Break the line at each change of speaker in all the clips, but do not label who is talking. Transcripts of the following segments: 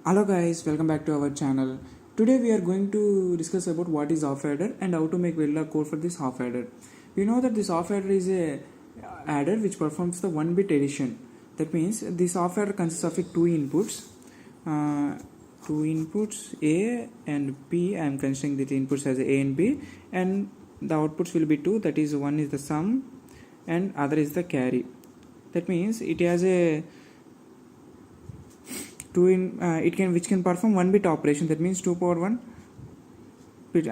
Hello guys, welcome back to our channel. Today we are going to discuss about what is off adder and how to make Verilog code for this off adder. We know that this off adder is a adder which performs the 1 bit addition. That means this off adder consists of two inputs. Uh, Two inputs A and B. I am considering the inputs as A and B, and the outputs will be two. That is, one is the sum and other is the carry. That means it has a two in it can which can perform 1 bit operation. That means 2 power 1 bit.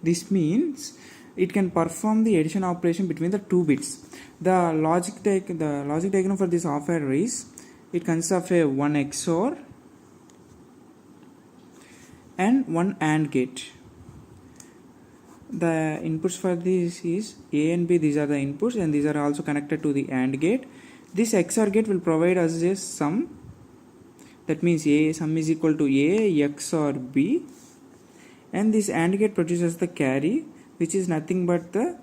This means it can perform the addition operation between the 2 bits. The logic diagram for this off adder is it consists of a 1 XOR and 1 AND gate. The inputs for this is A and B. These are the inputs and these are also connected to the AND gate. This XOR gate will provide us a sum. That means A sum is equal to A XOR B, and this AND gate produces the carry, which is nothing but the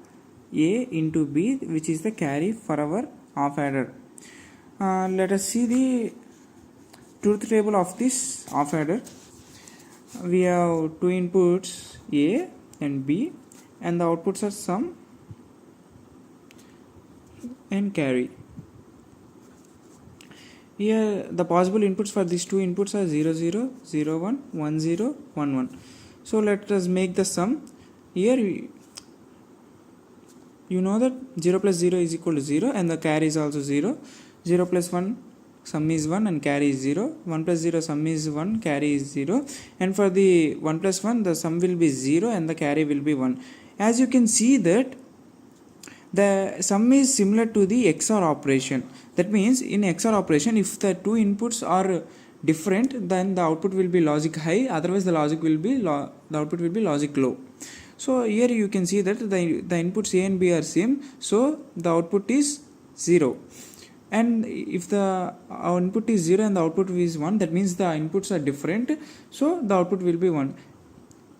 A into B, which is the carry for our off adder. Let us see the truth table of this off adder. We have two inputs A and B, and the outputs are sum and carry. Here the possible inputs for these two inputs are 0 0 0 1 1 0 1 1. So let us make the sum. Here you know that 0 plus 0 is equal to 0 and the carry is also 0. 0 plus 1 sum is 1 and carry is 0. 1 plus 0 sum is 1, carry is 0. And for the 1 plus 1 the sum will be 0 and the carry will be 1. As you can see that the sum is similar to the XOR operation. That means in XOR operation, if the two inputs are different, then the output will be logic high, otherwise the output will be logic low. So here you can see that the inputs A and B are same, so the output is 0. And if the input is 0 and the output is 1, that means the inputs are different, so the output will be 1.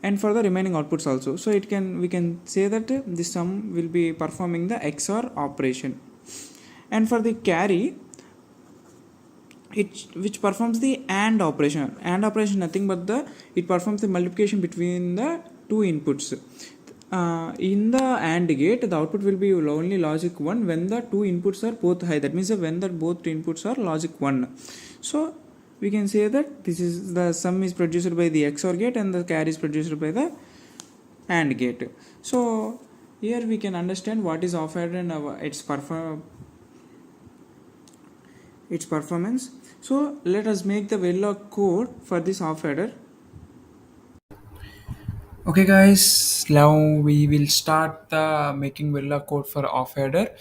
And for the remaining outputs also, so we can say that this sum will be performing the XOR operation. And for the carry, which performs the AND operation. AND operation nothing but it performs the multiplication between the two inputs. In the AND gate, the output will be only logic 1 when the two inputs are both high. That means when the both inputs are logic 1. So we can say that this is the sum is produced by the XOR gate and the carry is produced by the AND gate. So here we can understand what is off adder and its performance. So let us make the Verilog code for this off adder. Okay guys, now we will start the making Verilog code for off adder.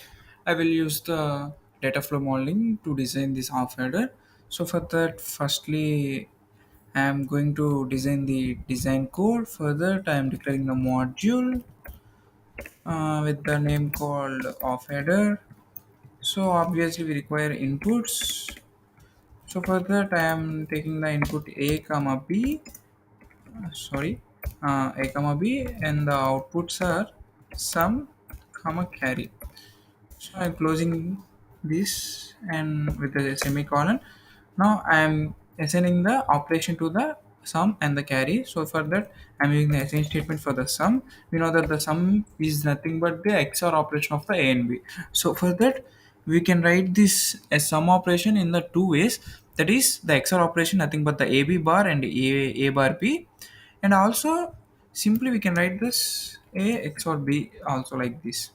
I will use the data flow modeling to design this off adder. So for that, firstly I am going to design the design code. For that, I am declaring the module with the name called off header. So obviously we require inputs. So for that, I am taking the input A comma B. A comma B, and the outputs are sum comma carry. So I'm closing this and with the semicolon. Now I am assigning the operation to the sum and the carry. So for that I'm using the assign statement for the sum. We know that the sum is nothing but the XOR operation of the A and B. So for that we can write this as sum operation in the two ways. That is the XOR operation nothing but the AB bar and A bar B, and also simply we can write this A XOR B also like this.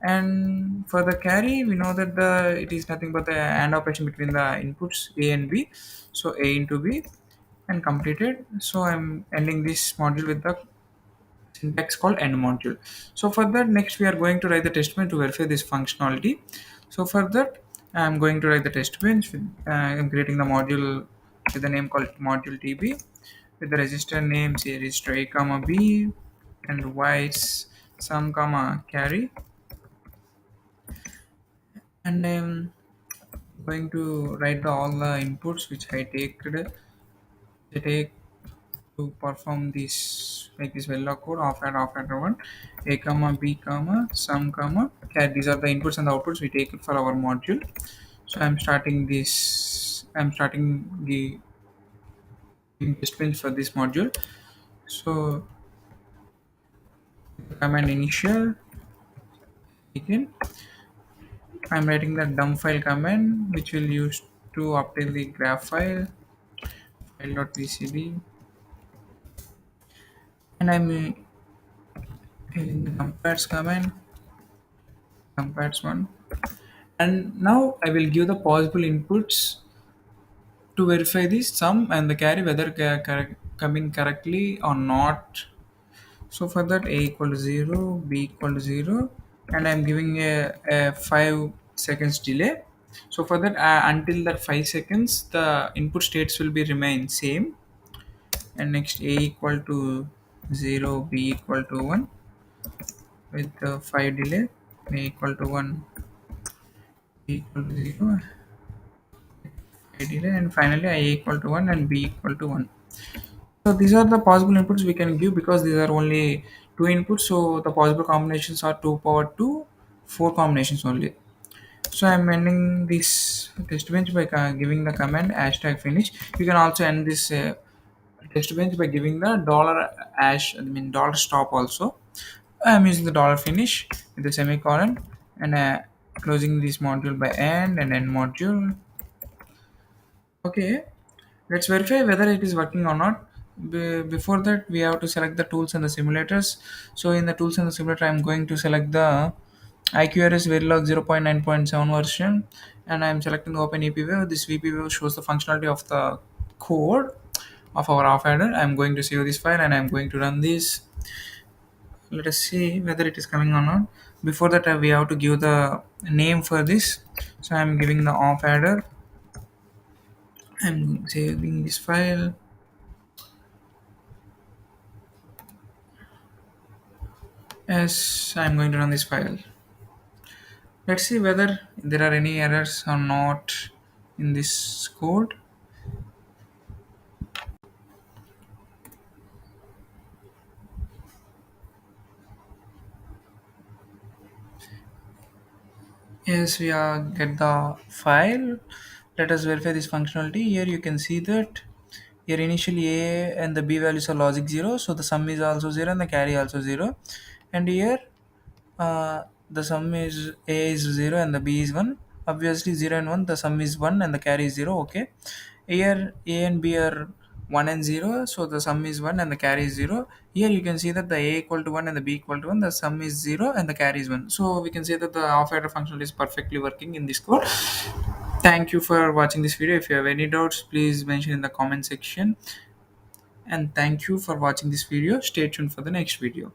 And for the carry, we know that it is nothing but the AND operation between the inputs A and B. So A into B and completed. So I'm ending this module with the syntax called end module. So for that, next we are going to write the test bench to verify this functionality. So for that, I'm going to write the test bench. I'm creating the module with the name called module TB with the register name, say register A comma B, and Y is sum comma carry. And I'm going to write all the inputs which I take to perform this, make this Verilog code off adder 1, A comma B comma sum comma carry. These are the inputs and the outputs we take for our module. So I'm starting the in test bench for this module. So command initial again. I'm writing the dump file command which will use to update the graph file file.vcd, and I'm in the compares command compares one. And now I will give the possible inputs to verify the sum and the carry whether coming correctly or not. So for that, a equal to 0, b equal to 0, and I'm giving a 5 seconds delay. So for that, until that 5 seconds, the input states will be remain same. And next, a equal to 0, b equal to 1 with the 5 delay, a equal to 1, b equal to 0, 5 delay, and finally I equal to 1 and b equal to 1. So these are the possible inputs we can give because these are only two inputs. So the possible combinations are 2 power 2, 4 combinations only. So I'm ending this test bench by giving the command hashtag finish. You can also end this test bench by giving the dollar hash, I mean dollar stop also. I'm using the dollar finish with the semicolon, and closing this module by and end module. Okay, let's verify whether it is working or not. Before that, we have to select the tools and the simulators. So in the tools and the simulator, I'm going to select the IQRS Verilog 0.9.7 version, and I'm selecting the Open EPWave. This VPWave shows the functionality of the code of our off adder. I'm going to save this file and I'm going to run this. Let us see whether it is coming or not. Before that, we have to give the name for this. So I'm giving the off adder. I'm saving this file. Yes, I'm going to run this file. Let's see whether there are any errors or not in this code. Yes, we are get the file. Let us verify this functionality. Here you can see that here initially a and the b values are logic 0, so the sum is also 0 and the carry also 0. And here the sum is a is 0 and the b is 1. Obviously 0 and 1, the sum is 1 and the carry is 0. Okay, here a and b are 1 and 0, so the sum is 1 and the carry is 0. Here you can see that the a equal to 1 and the b equal to 1, the sum is 0 and the carry is 1. So we can say that the off adder function is perfectly working in this code. Thank you for watching this video. If you have any doubts, please mention in the comment section. And thank you for watching this video. Stay tuned for the next video.